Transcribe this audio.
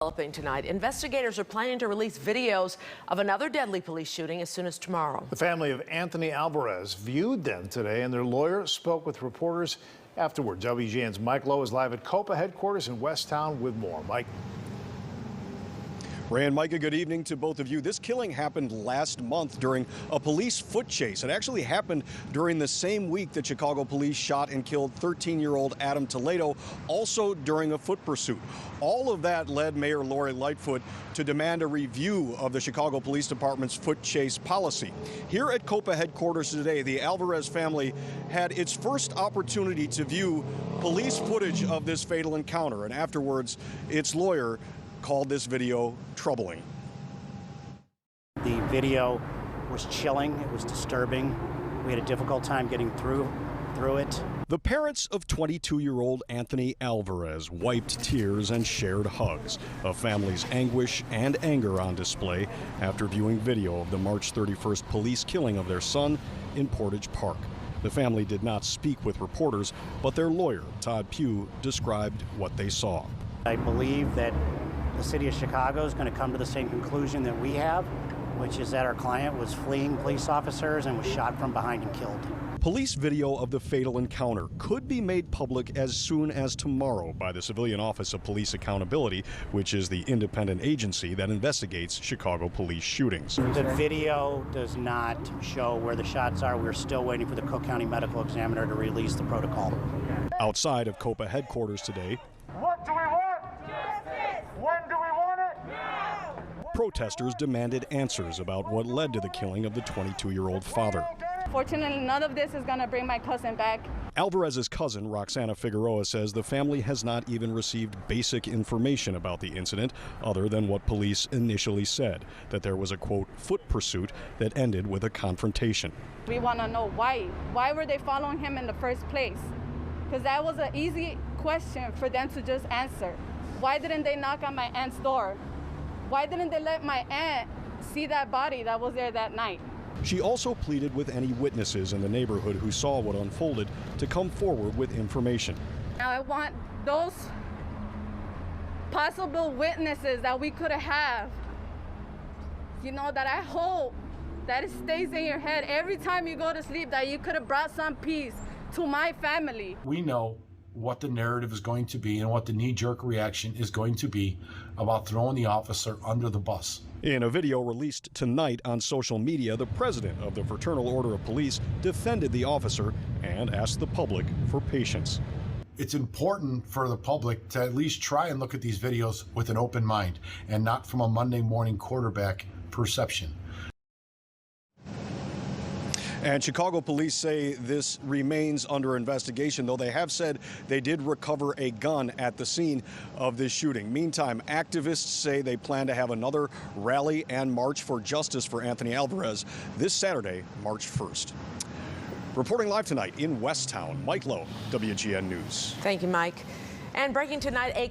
Developing tonight, investigators are planning to release videos of another deadly police shooting as soon as tomorrow. The family of Anthony Alvarez viewed them today, and their lawyer spoke with reporters afterward. WGN's Mike Lowe is live at COPA headquarters in Westtown with more. Mike. Ray and Micah, good evening to both of you. This killing happened last month during a police foot chase. It actually happened during the same week that Chicago police shot and killed 13-year-old Adam Toledo, also during a foot pursuit. All of that led Mayor Lori Lightfoot to demand a review of the Chicago Police Department's foot chase policy. Here at COPA headquarters today, the Alvarez family had its first opportunity to view police footage of this fatal encounter, and afterwards, its lawyer called this video troubling. The video was chilling, it was disturbing. We had a difficult time getting through it. The parents of 22-year-old Anthony Alvarez wiped tears and shared hugs, a family's anguish and anger on display after viewing video of the March 31st police killing of their son in Portage Park. The family did not speak with reporters, but their lawyer, Todd Pugh, described what they saw. I believe that the city of Chicago is going to come to the same conclusion that we have, which is that our client was fleeing police officers and was shot from behind and killed. Police video of the fatal encounter could be made public as soon as tomorrow by the Civilian Office of Police Accountability, which is the independent agency that investigates Chicago police shootings. The video does not show where the shots are. We're still waiting for the Cook County Medical Examiner to release the protocol. Outside of COPA headquarters today, what do we want? When do we want it? Now! Protesters demanded answers about what led to the killing of the 22-year-old father. Fortunately, none of this is going to bring my cousin back. Alvarez's cousin, Roxana Figueroa, says the family has not even received basic information about the incident other than what police initially said, that there was a, quote, foot pursuit that ended with a confrontation. We want to know why. Why were they following him in the first place? Because that was an easy question for them to just answer. Why didn't they knock on my aunt's door? Why didn't they let my aunt see that body that was there that night? She also pleaded with any witnesses in the neighborhood who saw what unfolded to come forward with information. Now I want those possible witnesses that we could have, that I hope that it stays in your head every time you go to sleep, that you could have brought some peace to my family. We know what the narrative is going to be and what the knee-jerk reaction is going to be about throwing the officer under the bus. In a video released tonight on social media, the president of the Fraternal Order of Police defended the officer and asked the public for patience. It's important for the public to at least try and look at these videos with an open mind and not from a Monday morning quarterback perception. And Chicago police say this remains under investigation, though they have said they did recover a gun at the scene of this shooting. Meantime, activists say they plan to have another rally and march for justice for Anthony Alvarez this Saturday, March 1st. Reporting live tonight in Westtown, Mike Lowe, WGN News. Thank you, Mike. And breaking tonight, a